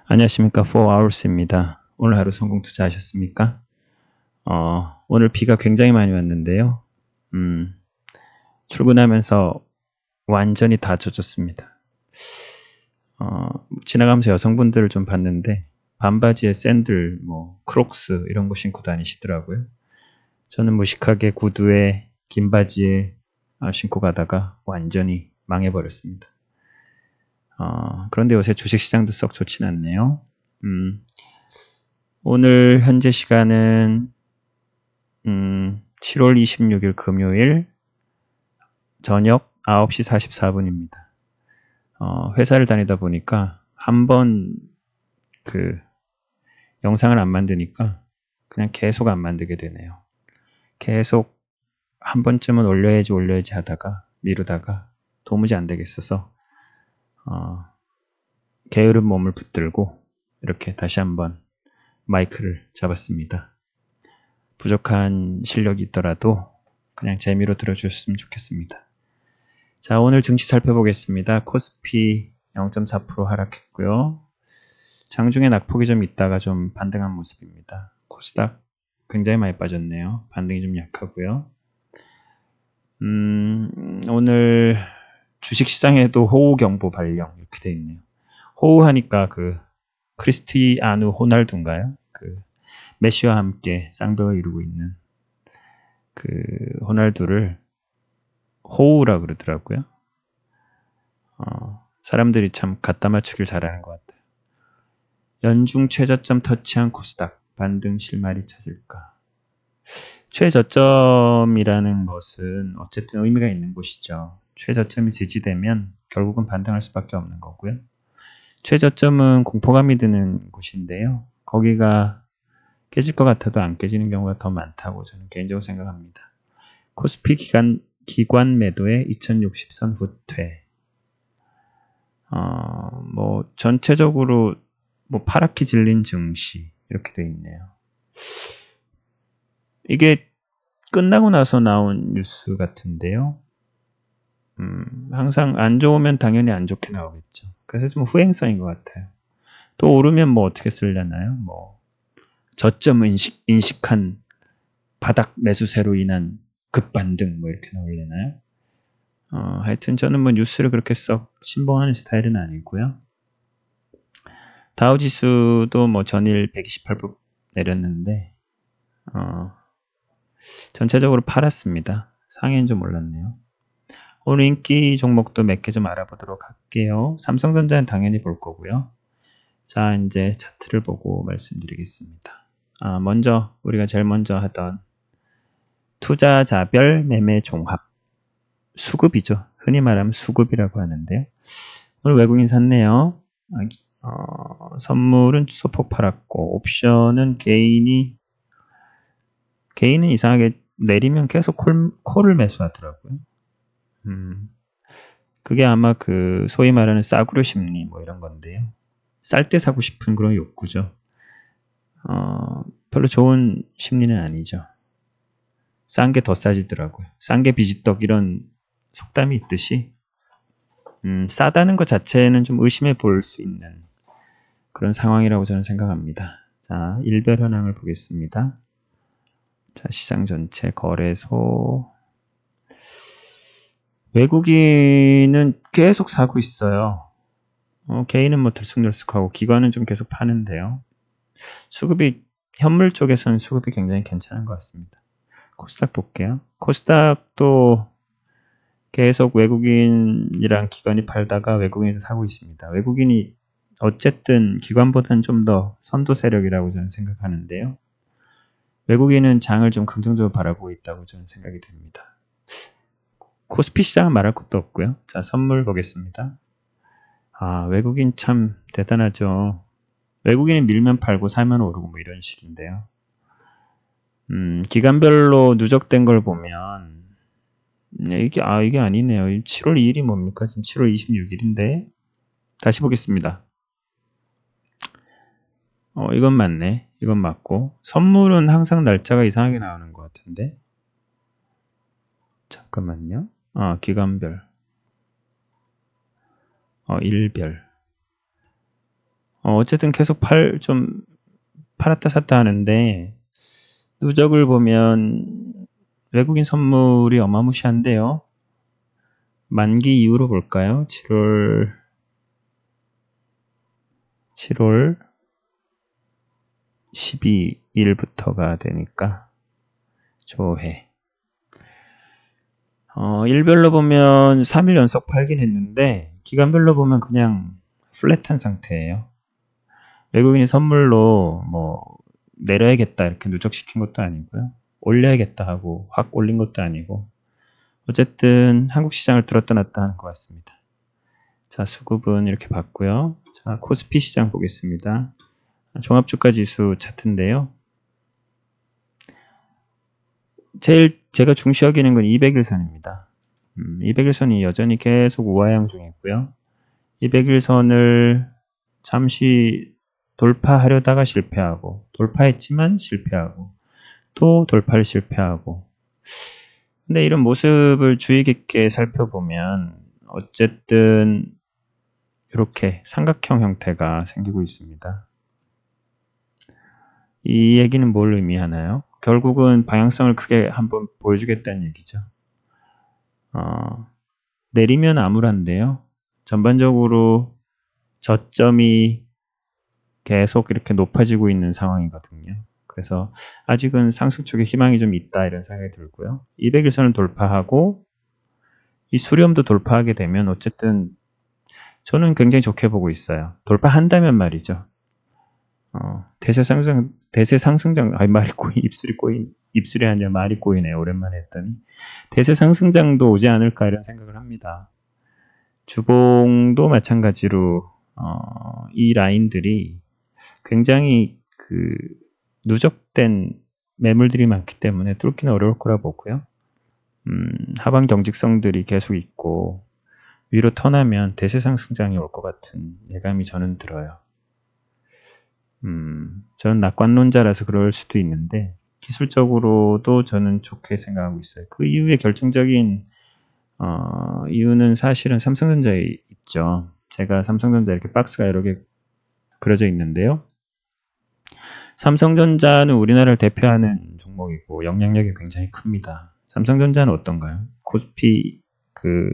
안녕하십니까. 4hours입니다. 오늘 하루 성공 투자하셨습니까? 오늘 비가 굉장히 많이 왔는데요. 출근하면서 완전히 다 젖었습니다. 지나가면서 여성분들을 좀 봤는데 반바지에 샌들, 크록스 이런 거 신고 다니시더라고요. 저는 무식하게 구두에 긴 바지에 신고 가다가 완전히 망해버렸습니다. 그런데 요새 주식시장도 썩 좋진 않네요. 오늘 현재 시간은 7월 26일 금요일 저녁 9시 44분입니다. 회사를 다니다 보니까 한번 영상을 안 만드니까 그냥 계속 안 만들게 되네요. 계속 한 번쯤은 올려야지 하다가 미루다가 도무지 안 되겠어서 게으른 몸을 붙들고 이렇게 다시 한번 마이크를 잡았습니다. 부족한 실력이 있더라도 그냥 재미로 들어주셨으면 좋겠습니다. 자, 오늘 증시 살펴보겠습니다. 코스피 0.4% 하락했고요. 장중에 낙폭이 좀 있다가 좀 반등한 모습입니다. 코스닥 굉장히 많이 빠졌네요. 반등이 좀 약하고요. 오늘 주식시장에도 호우경보 발령 이렇게 돼 있네요. 호우하니까 크리스티아누 호날두인가요? 메시와 함께 쌍벽을 이루고 있는 호날두를 호우라 그러더라고요. 사람들이 참 갖다 맞추길 잘하는 것 같아요. 연중 최저점 터치한 코스닥 반등 실마리 찾을까? 최저점이라는 것은 어쨌든 의미가 있는 곳이죠. 최저점이 지지되면 결국은 반등할 수밖에 없는 거고요. 최저점은 공포감이 드는 곳인데요. 거기가 깨질 것 같아도 안 깨지는 경우가 더 많다고 저는 개인적으로 생각합니다. 코스피 기관 매도의 2060선 후퇴. 전체적으로 파랗게 질린 증시 이렇게 돼 있네요. 이게 끝나고 나서 나온 뉴스 같은데요. 항상 안 좋으면 당연히 안 좋게 나오겠죠. 그래서 좀 후행성인 것 같아요. 또 오르면 어떻게 쓰려나요? 저점 인식한 바닥 매수세로 인한 급반등 이렇게 나올려나요? 하여튼 저는 뉴스를 그렇게 썩 신봉하는 스타일은 아니고요. 다우지수도 전일 128부 내렸는데 전체적으로 팔았습니다. 상해는 좀 올랐네요. 오늘 인기 종목도 몇 개 좀 알아보도록 할게요. 삼성전자는 당연히 볼 거고요. 자, 이제 차트를 보고 말씀드리겠습니다. 먼저 우리가 제일 먼저 하던 투자자별 매매 종합 수급이죠. 흔히 말하면 수급이라고 하는데요. 오늘 외국인 샀네요. 선물은 소폭 팔았고 옵션은 개인은 이상하게 내리면 계속 콜을 매수하더라고요. 그게 아마 소위 말하는 싸구려 심리 이런 건데요. 쌀 때 사고 싶은 그런 욕구죠. 별로 좋은 심리는 아니죠. 싼 게 더 싸지더라고요. 싼 게 비지떡 이런 속담이 있듯이 싸다는 것 자체는 좀 의심해 볼 수 있는 그런 상황이라고 저는 생각합니다. 자, 일별 현황을 보겠습니다. 자, 시장 전체 거래소 외국인은 계속 사고 있어요. 개인은 들쑥날쑥하고 기관은 좀 계속 파는데요. 현물 쪽에서는 수급이 굉장히 괜찮은 것 같습니다. 코스닥 볼게요. 코스닥도 계속 외국인이랑 기관이 팔다가 외국인에서 사고 있습니다. 외국인이 어쨌든 기관보다는 좀 더 선도 세력이라고 저는 생각하는데요. 외국인은 장을 좀 긍정적으로 바라보고 있다고 저는 생각이 됩니다. 코스피 시장은 말할 것도 없고요. 자, 선물 보겠습니다. 외국인 참 대단하죠. 외국인이 밀면 팔고 사면 오르고 이런 식인데요. 기간별로 누적된 걸 보면 이게 아니네요. 7월 2일이 뭡니까? 지금 7월 26일인데 다시 보겠습니다. 이건 맞네. 이건 맞고 선물은 항상 날짜가 이상하게 나오는 것 같은데 잠깐만요. 기간별 일별 어쨌든 계속 좀 팔았다 샀다 하는데, 누적을 보면 외국인 선물이 어마무시한데요. 만기 이후로 볼까요? 7월 12일부터가 되니까 조회. 일별로 보면 3일 연속 팔긴 했는데 기간별로 보면 그냥 플랫한 상태예요. 외국인이 선물로 뭐 내려야겠다 이렇게 누적시킨 것도 아니고요. 올려야겠다 하고 확 올린 것도 아니고, 어쨌든 한국 시장을 들었다 놨다 하는 것 같습니다. 자, 수급은 이렇게 봤고요. 자, 코스피 시장 보겠습니다. 종합주가지수 차트인데요. 제일 제가 중시 여기는 건 200일선입니다. 200일선이 여전히 계속 우하향 중이고요. 200일선을 잠시 돌파하려다가 실패하고, 돌파했지만 실패하고, 또 돌파를 실패하고. 근데 이런 모습을 주의 깊게 살펴보면 어쨌든 이렇게 삼각형 형태가 생기고 있습니다. 이 얘기는 뭘 의미하나요? 결국은 방향성을 크게 한번 보여주겠다는 얘기죠. 내리면 암울한데요. 전반적으로 저점이 계속 이렇게 높아지고 있는 상황이거든요. 그래서 아직은 상승 쪽에 희망이 좀 있다 이런 생각이 들고요. 200일선을 돌파하고 이 수렴도 돌파하게 되면 어쨌든 저는 굉장히 좋게 보고 있어요. 돌파한다면 말이죠. 대세 상승장, 말이 입술이 아니라 말이 꼬이네요. 오랜만에 했더니. 대세 상승장도 오지 않을까 이런 생각을 합니다. 주봉도 마찬가지로, 이 라인들이 굉장히 누적된 매물들이 많기 때문에 뚫기는 어려울 거라 보고요. 하방 경직성들이 계속 있고, 위로 턴하면 대세 상승장이 올 것 같은 예감이 저는 들어요. 저는 낙관론자라서 그럴 수도 있는데 기술적으로도 저는 좋게 생각하고 있어요. 그 이후에 결정적인 이유는 사실은 삼성전자에 있죠. 제가 삼성전자 이렇게 박스가 여러 개 그려져 있는데요. 삼성전자는 우리나라를 대표하는 종목이고 영향력이 굉장히 큽니다. 삼성전자는 어떤가요? 코스피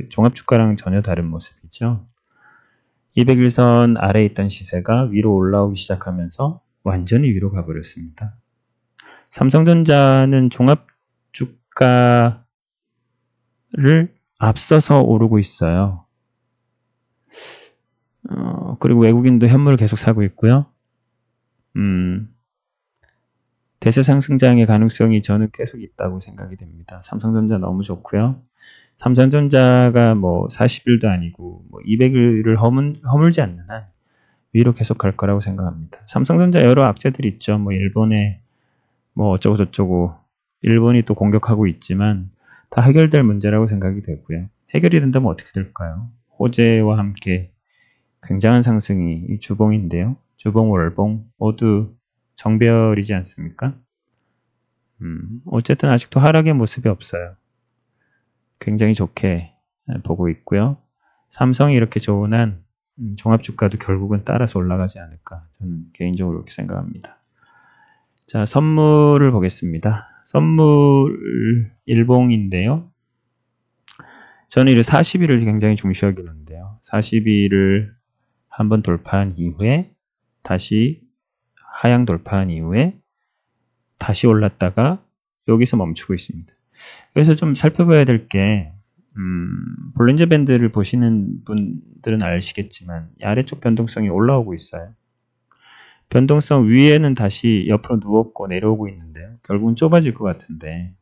종합주가랑 전혀 다른 모습이죠. 200일선 아래에 있던 시세가 위로 올라오기 시작하면서 완전히 위로 가버렸습니다. 삼성전자는 종합주가를 앞서서 오르고 있어요. 그리고 외국인도 현물을 계속 사고 있고요. 대세 상승장의 가능성이 저는 계속 있다고 생각이 됩니다. 삼성전자 너무 좋고요. 삼성전자가 뭐 40일도 아니고 뭐 200일을 허물지 않는 한 위로 계속 갈 거라고 생각합니다. 삼성전자 여러 악재들이 있죠. 뭐 일본에 뭐 어쩌고 저쩌고 일본이 또 공격하고 있지만 다 해결될 문제라고 생각이 되고요. 해결이 된다면 어떻게 될까요? 호재와 함께 굉장한 상승이 이 주봉인데요. 주봉, 월봉 모두 정별이지 않습니까? 어쨌든 아직도 하락의 모습이 없어요. 굉장히 좋게 보고 있고요. 삼성이 이렇게 좋은 한 종합주가도 결국은 따라서 올라가지 않을까 저는 개인적으로 그렇게 생각합니다. 자, 선물을 보겠습니다. 선물 일봉인데요. 저는 이 40일을 굉장히 중시 여기는데요. 40일을 한번 돌파한 이후에 다시 하향 돌파한 이후에 다시 올랐다가 여기서 멈추고 있습니다. 그래서 좀 살펴봐야 될 게 볼린저 밴드를 보시는 분들은 아시겠지만 이 아래쪽 변동성이 올라오고 있어요. 변동성 위에는 다시 옆으로 누웠고 내려오고 있는데요. 결국은 좁아질 것 같은데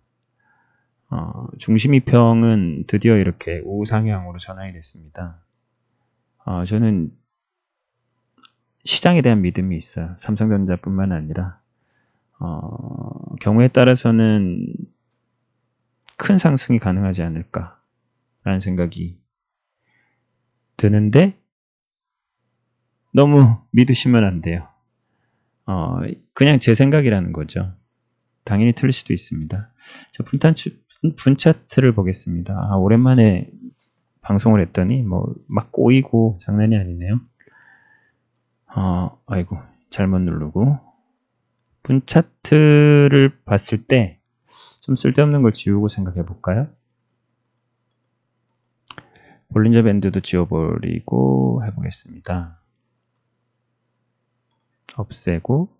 중심이평은 드디어 이렇게 우상향으로 전환이 됐습니다. 저는 시장에 대한 믿음이 있어요. 삼성전자뿐만 아니라 경우에 따라서는 큰 상승이 가능하지 않을까라는 생각이 드는데 너무 믿으시면 안 돼요. 그냥 제 생각이라는 거죠. 당연히 틀릴 수도 있습니다. 자, 분차트를 보겠습니다. 오랜만에 방송을 했더니 뭐 막 꼬이고 장난이 아니네요. 아이고, 잘못 누르고. 분 차트를 봤을 때 좀 쓸데없는 걸 지우고 생각해 볼까요? 볼린저 밴드도 지워버리고 해보겠습니다. 없애고,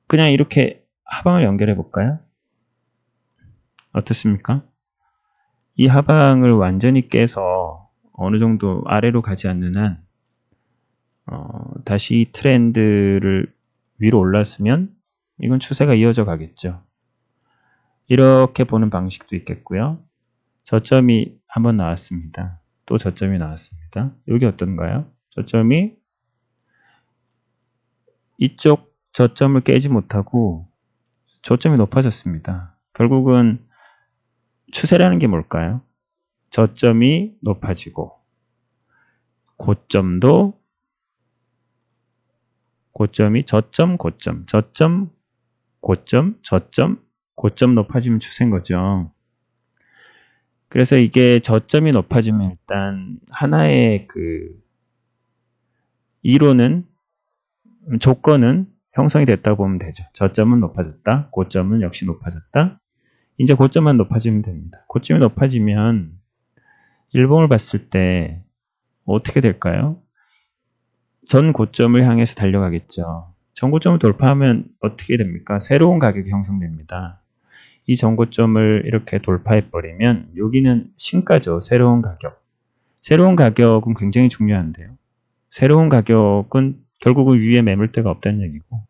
그냥 이렇게 하방을 연결해 볼까요? 어떻습니까? 이 하방을 완전히 깨서 어느 정도 아래로 가지 않는 한, 다시 이 트렌드를 위로 올랐으면 이건 추세가 이어져 가겠죠. 이렇게 보는 방식도 있겠고요. 저점이 한번 나왔습니다. 또 저점이 나왔습니다. 여기 어떤가요? 저점이 이쪽 저점을 깨지 못하고 저점이 높아졌습니다. 결국은 추세라는 게 뭘까요? 저점이 높아지고 고점이 저점, 고점, 저점, 고점, 저점, 고점 높아지면 추세인 거죠. 그래서 이게 저점이 높아지면 일단 하나의 그 이론은 조건은 형성이 됐다고 보면 되죠. 저점은 높아졌다. 고점은 역시 높아졌다. 이제 고점만 높아지면 됩니다. 고점이 높아지면 일봉을 봤을 때 어떻게 될까요? 전 고점을 향해서 달려가겠죠. 전 고점을 돌파하면 어떻게 됩니까? 새로운 가격이 형성됩니다. 이 전고점을 이렇게 돌파해버리면 여기는 신가죠. 새로운 가격. 새로운 가격은 굉장히 중요한데요. 새로운 가격은 결국은 위에 매물대가 없다는 얘기고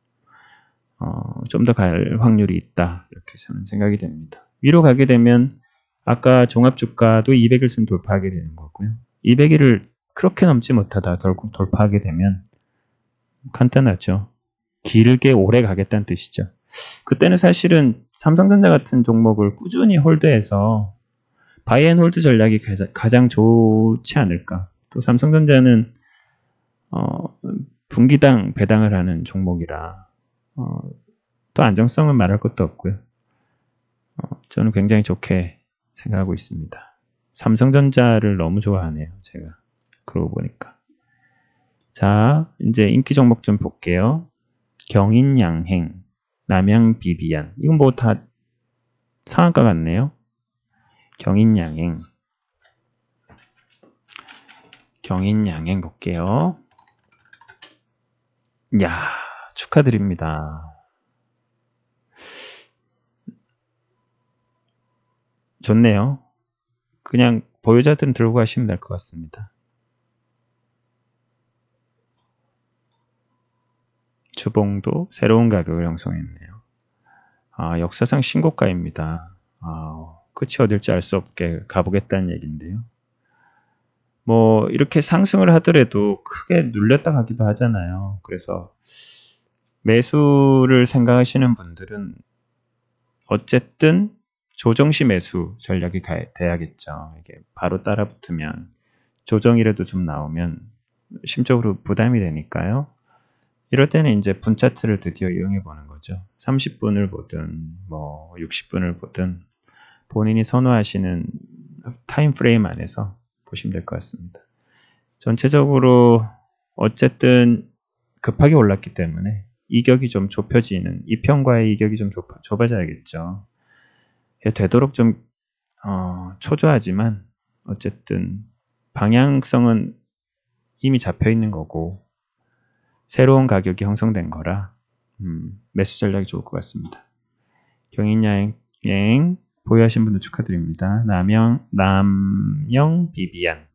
좀 더 갈 확률이 있다. 이렇게 저는 생각이 됩니다. 위로 가게 되면 아까 종합주가도 200일선 돌파하게 되는 거고요. 200일을 그렇게 넘지 못하다 결국 돌파하게 되면 간단하죠. 길게 오래 가겠다는 뜻이죠. 그때는 사실은 삼성전자 같은 종목을 꾸준히 홀드해서 바이앤홀드 전략이 가장 좋지 않을까. 또 삼성전자는 분기당 배당을 하는 종목이라 또 안정성은 말할 것도 없고요. 저는 굉장히 좋게 생각하고 있습니다. 삼성전자를 너무 좋아하네요. 제가 그러고 보니까. 자, 이제 인기 종목 좀 볼게요. 경인양행, 남양비비안. 이건 뭐 다 상한가 같네요. 경인양행 볼게요. 야, 축하드립니다. 좋네요. 그냥 보유자들은 들고 가시면 될 것 같습니다. 주봉도 새로운 가격을 형성했네요. 역사상 신고가입니다. 끝이 어딜지 알 수 없게 가보겠다는 얘기인데요. 뭐 이렇게 상승을 하더라도 크게 눌렸다 가기도 하잖아요. 그래서 매수를 생각하시는 분들은 어쨌든 조정시 매수 전략이 돼야겠죠. 이게 바로 따라 붙으면 조정이라도 좀 나오면 심적으로 부담이 되니까요. 이럴 때는 이제 분 차트를 드디어 이용해 보는 거죠. 30분을 보든 뭐 60분을 보든 본인이 선호하시는 타임 프레임 안에서 보시면 될 것 같습니다. 전체적으로 어쨌든 급하게 올랐기 때문에 이격이 좀 좁혀지는, 이평과의 이격이 좀 좁아져야겠죠. 되도록 좀 초조하지만 어쨌든 방향성은 이미 잡혀 있는 거고 새로운 가격이 형성된 거라 매수 전략이 좋을 것 같습니다. 경인여행 보유하신 분들 축하드립니다. 남영 비비안.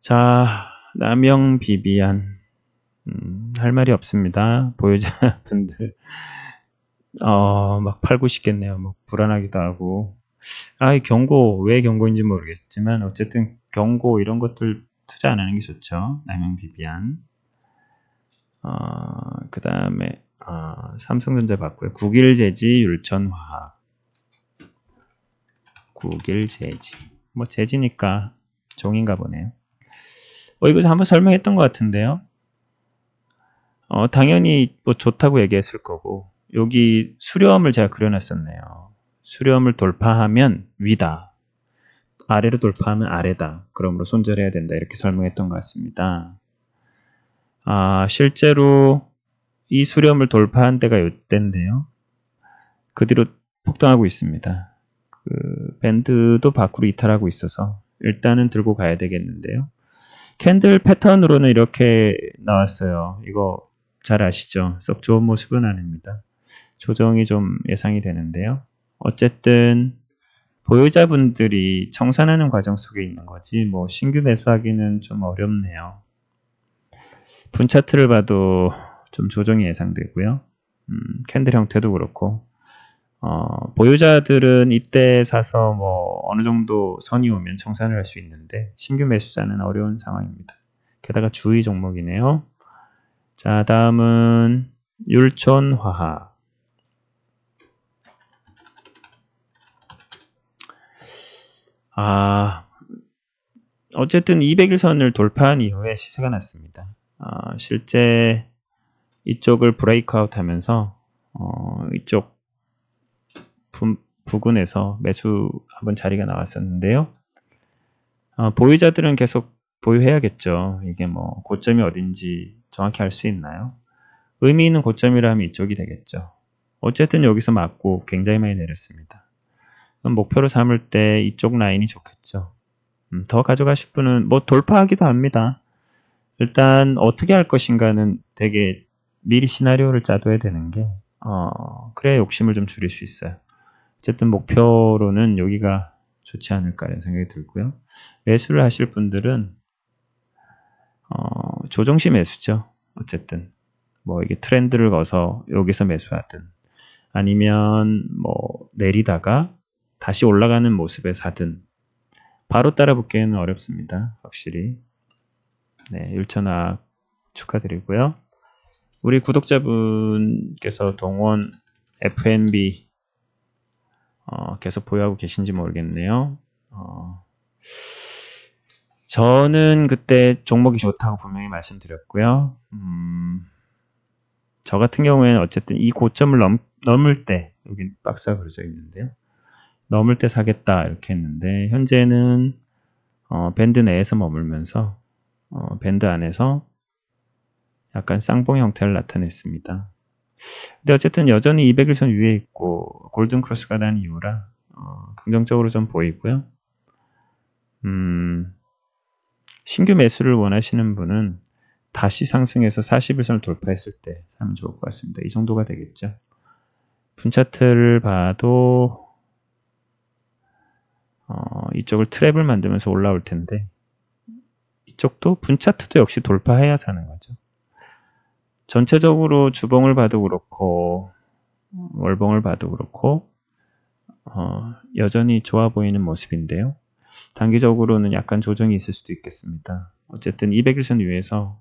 자, 남영 비비안. 할 말이 없습니다. 보유자분들 막 팔고 싶겠네요. 뭐 불안하기도 하고. 이 경고 왜 경고인지 모르겠지만 어쨌든 경고 이런 것들 투자 안 하는 게 좋죠. 남영 비비안. 그 다음에 삼성전자 봤고요. 국일제지, 율천화학. 국일제지. 뭐 제지니까 종인가 보네요. 이거 한번 설명했던 것 같은데요. 당연히 뭐 좋다고 얘기했을 거고 여기 수렴을 제가 그려놨었네요. 수렴을 돌파하면 위다. 아래로 돌파하면 아래다. 그러므로 손절해야 된다. 이렇게 설명했던 것 같습니다. 실제로 이 수렴을 돌파한 데가 이때인데요. 그 뒤로 폭등하고 있습니다. 그 밴드도 밖으로 이탈하고 있어서 일단은 들고 가야 되겠는데요. 캔들 패턴으로는 이렇게 나왔어요. 이거 잘 아시죠? 썩 좋은 모습은 아닙니다. 조정이 좀 예상이 되는데요. 어쨌든 보유자분들이 청산하는 과정 속에 있는 거지 뭐 신규 매수하기는 좀 어렵네요. 분차트를 봐도 좀 조정이 예상되고요. 캔들 형태도 그렇고 보유자들은 이때 사서 뭐 어느 정도 선이 오면 청산을 할 수 있는데 신규 매수자는 어려운 상황입니다. 게다가 주의 종목이네요. 자, 다음은 율촌화학. 어쨌든 200일선을 돌파한 이후에 시세가 났습니다. 실제 이쪽을 브레이크아웃 하면서 이쪽 부근에서 매수 한번 자리가 나왔었는데요. 보유자들은 계속 보유해야겠죠. 이게 뭐 고점이 어딘지 정확히 알 수 있나요? 의미 있는 고점이라면 이쪽이 되겠죠. 어쨌든 여기서 맞고 굉장히 많이 내렸습니다. 그럼 목표로 삼을 때 이쪽 라인이 좋겠죠. 더 가져가실 분은 뭐 돌파하기도 합니다. 일단 어떻게 할 것인가는 되게 미리 시나리오를 짜둬야 되는 게 그래야 욕심을 좀 줄일 수 있어요. 어쨌든 목표로는 여기가 좋지 않을까라는 생각이 들고요. 매수를 하실 분들은 조정시 매수죠. 어쨌든 뭐 이게 트렌드를 거서 여기서 매수하든 아니면 뭐 내리다가 다시 올라가는 모습에 사든 바로 따라 붙기에는 어렵습니다. 확실히. 네, 율천화학 축하드리고요. 우리 구독자분께서 동원 FNB 계속 보유하고 계신지 모르겠네요. 저는 그때 종목이 좋다고 분명히 말씀드렸고요. 저 같은 경우에는 어쨌든 이 고점을 넘을 때 여기 박스가 그려져 있는데요. 넘을 때 사겠다 이렇게 했는데 현재는 밴드 내에서 머물면서 밴드 안에서 약간 쌍봉 형태를 나타냈습니다. 근데 어쨌든 여전히 200일선 위에 있고 골든 크로스가 난 이유라 긍정적으로 좀 보이고요. 신규 매수를 원하시는 분은 다시 상승해서 40일선을 돌파했을 때 사면 좋을 것 같습니다. 이 정도가 되겠죠. 분차트를 봐도 이쪽을 트랩을 만들면서 올라올 텐데 이쪽도 분차트도 역시 돌파해야 사는 거죠. 전체적으로 주봉을 봐도 그렇고 월봉을 봐도 그렇고 여전히 좋아 보이는 모습인데요. 단기적으로는 약간 조정이 있을 수도 있겠습니다. 어쨌든 200일선 위에서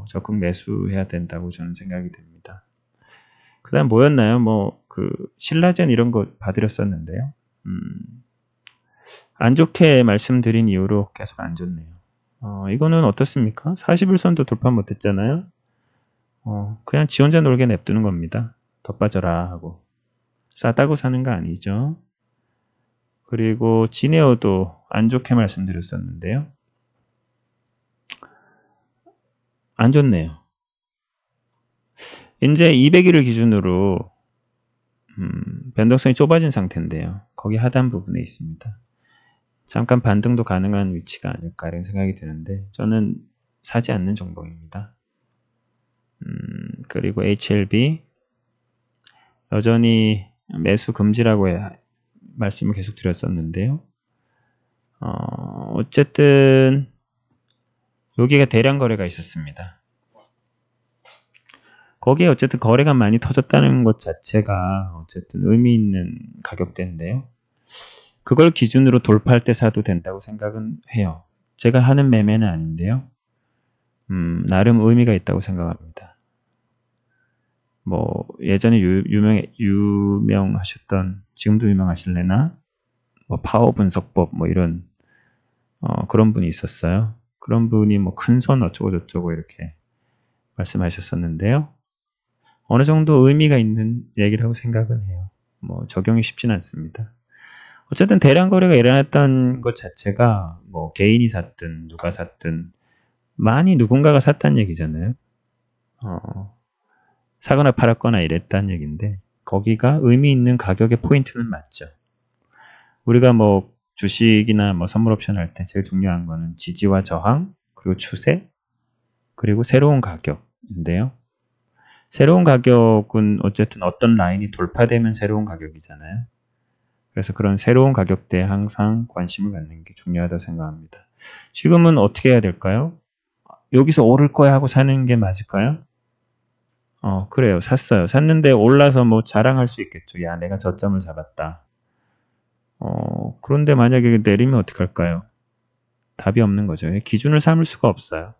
적극 매수해야 된다고 저는 생각이 됩니다. 그 다음 뭐였나요? 뭐 그 신라젠 이런 거 봐드렸었는데요. 안 좋게 말씀드린 이유로 계속 안 좋네요. 이거는 어떻습니까? 40일선도 돌파 못했잖아요. 그냥 지 혼자 놀게 냅두는 겁니다. 더 빠져라 하고. 싸다고 사는 거 아니죠. 그리고 지네어도 안 좋게 말씀드렸었는데요. 안 좋네요. 이제 200일을 기준으로 변동성이 좁아진 상태인데요. 거기 하단 부분에 있습니다. 잠깐 반등도 가능한 위치가 아닐까 이런 생각이 드는데 저는 사지 않는 종목입니다. 그리고 HLB 여전히 매수 금지라고 말씀을 계속 드렸었는데요. 어쨌든 여기가 대량 거래가 있었습니다. 거기에 어쨌든 거래가 많이 터졌다는 것 자체가 어쨌든 의미 있는 가격대인데요. 그걸 기준으로 돌파할 때 사도 된다고 생각은 해요. 제가 하는 매매는 아닌데요. 나름 의미가 있다고 생각합니다. 뭐 예전에 유명하셨던 지금도 유명하실래나 뭐 파워 분석법 뭐 이런 그런 분이 있었어요. 그런 분이 뭐 큰 손 어쩌고 저쩌고 이렇게 말씀하셨었는데요. 어느 정도 의미가 있는 얘기라고 생각은 해요. 뭐 적용이 쉽진 않습니다. 어쨌든 대량 거래가 일어났던 것 자체가 뭐 개인이 샀든 누가 샀든 많이 누군가가 샀다는 얘기잖아요. 사거나 팔았거나 이랬다는 얘기인데 거기가 의미 있는 가격의 포인트는 맞죠. 우리가 뭐 주식이나 뭐 선물 옵션 할 때 제일 중요한 거는 지지와 저항, 그리고 추세, 그리고 새로운 가격인데요. 새로운 가격은 어쨌든 어떤 라인이 돌파되면 새로운 가격이잖아요. 그래서 그런 새로운 가격대에 항상 관심을 갖는 게 중요하다고 생각합니다. 지금은 어떻게 해야 될까요? 여기서 오를 거야 하고 사는 게 맞을까요? 그래요. 샀어요. 샀는데 올라서 뭐 자랑할 수 있겠죠. 야, 내가 저점을 잡았다. 그런데 만약에 내리면 어떡할까요? 답이 없는 거죠. 기준을 삼을 수가 없어요.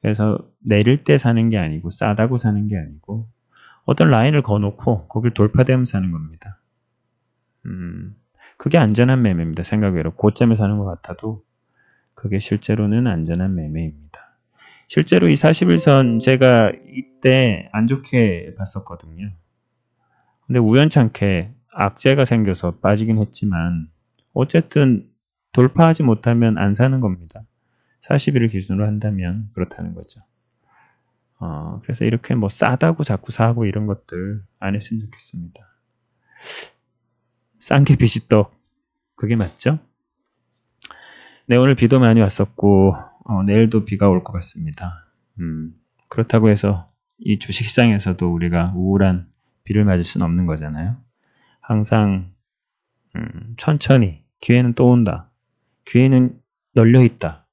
그래서 내릴 때 사는 게 아니고 싸다고 사는 게 아니고 어떤 라인을 거놓고 거길 돌파되면 사는 겁니다. 그게 안전한 매매입니다. 생각외로 고점에 사는 것 같아도 그게 실제로는 안전한 매매입니다. 실제로 이 41선 제가 이때 안 좋게 봤었거든요. 근데 우연찮게 악재가 생겨서 빠지긴 했지만 어쨌든 돌파하지 못하면 안 사는 겁니다. 40일을 기준으로 한다면 그렇다는 거죠. 그래서 이렇게 뭐 싸다고 자꾸 사고 이런 것들 안 했으면 좋겠습니다. 싼 게 빚이 떡. 그게 맞죠? 네, 오늘 비도 많이 왔었고 내일도 비가 올 것 같습니다. 그렇다고 해서 이 주식시장에서도 우리가 우울한 비를 맞을 수는 없는 거잖아요. 항상 천천히 기회는 또 온다. 기회는 널려 있다.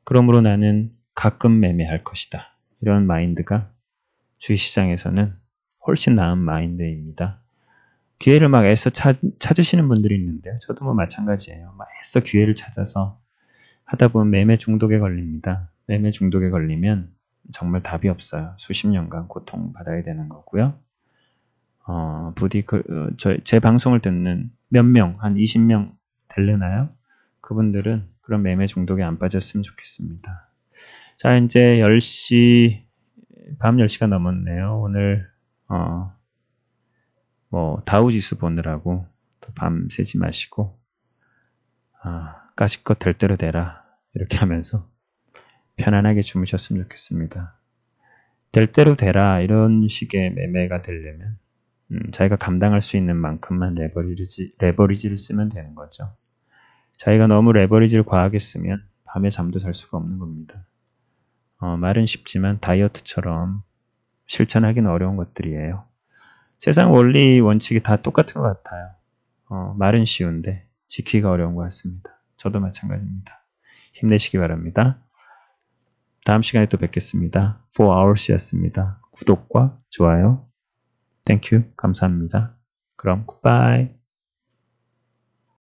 그러므로 나는 가끔 매매할 것이다. 이런 마인드가 주식시장에서는 훨씬 나은 마인드입니다. 기회를 막 애써 찾으시는 분들이 있는데요. 저도 뭐 마찬가지예요. 막 애써 기회를 찾아서 하다 보면 매매 중독에 걸립니다. 매매 중독에 걸리면 정말 답이 없어요. 수십 년간 고통받아야 되는 거고요. 부디 제 방송을 듣는 몇 명, 한 20명 될려나요? 그분들은 그런 매매 중독에 안 빠졌으면 좋겠습니다. 자, 이제 10시, 밤 10시가 넘었네요. 오늘, 뭐, 다우지수 보느라고 또 밤 새지 마시고, 까짓것 될 대로 되라. 이렇게 하면서 편안하게 주무셨으면 좋겠습니다. 될 대로 되라. 이런 식의 매매가 되려면, 자기가 감당할 수 있는 만큼만 레버리지를 쓰면 되는 거죠. 자기가 너무 레버리지를 과하게 쓰면 밤에 잠도 잘 수가 없는 겁니다. 말은 쉽지만 다이어트처럼 실천하기는 어려운 것들이에요. 세상 원리 원칙이 다 똑같은 것 같아요. 말은 쉬운데 지키기가 어려운 것 같습니다. 저도 마찬가지입니다. 힘내시기 바랍니다. 다음 시간에 또 뵙겠습니다. 4hours였습니다. 구독과 좋아요, 땡큐, 감사합니다. 그럼 굿바이.